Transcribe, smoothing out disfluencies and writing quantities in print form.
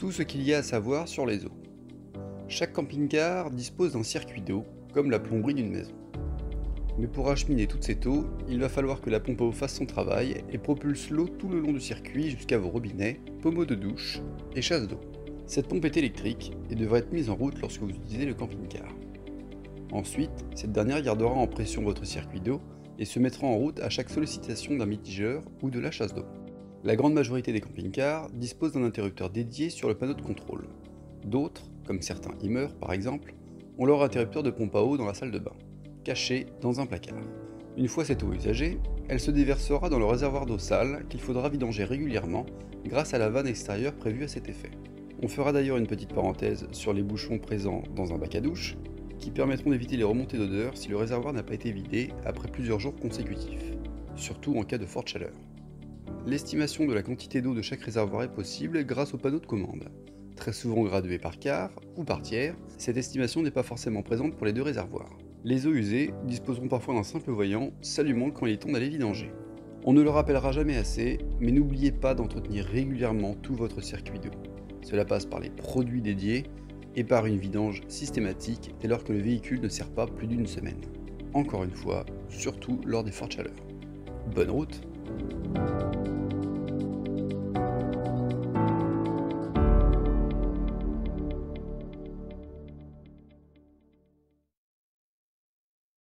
Tout ce qu'il y a à savoir sur les eaux. Chaque camping-car dispose d'un circuit d'eau, comme la plomberie d'une maison. Mais pour acheminer toute cette eau, il va falloir que la pompe à eau fasse son travail et propulse l'eau tout le long du circuit jusqu'à vos robinets, pommeaux de douche et chasses d'eau. Cette pompe est électrique et devrait être mise en route lorsque vous utilisez le camping-car. Ensuite, cette dernière gardera en pression votre circuit d'eau et se mettra en route à chaque sollicitation d'un mitigeur ou de la chasse d'eau. La grande majorité des camping-cars disposent d'un interrupteur dédié sur le panneau de contrôle. D'autres, comme certains Immer par exemple, ont leur interrupteur de pompe à eau dans la salle de bain, caché dans un placard. Une fois cette eau usagée, elle se déversera dans le réservoir d'eau sale qu'il faudra vidanger régulièrement grâce à la vanne extérieure prévue à cet effet. On fera d'ailleurs une petite parenthèse sur les bouchons présents dans un bac à douche, qui permettront d'éviter les remontées d'odeur si le réservoir n'a pas été vidé après plusieurs jours consécutifs, surtout en cas de forte chaleur. L'estimation de la quantité d'eau de chaque réservoir est possible grâce au panneau de commande. Très souvent gradué par quart ou par tiers, cette estimation n'est pas forcément présente pour les deux réservoirs. Les eaux usées disposeront parfois d'un simple voyant s'allumant quand il est temps d'aller vidanger. On ne le rappellera jamais assez, mais n'oubliez pas d'entretenir régulièrement tout votre circuit d'eau. Cela passe par les produits dédiés et par une vidange systématique dès lors que le véhicule ne sert pas plus d'une semaine. Encore une fois, surtout lors des fortes chaleurs. Bonne route!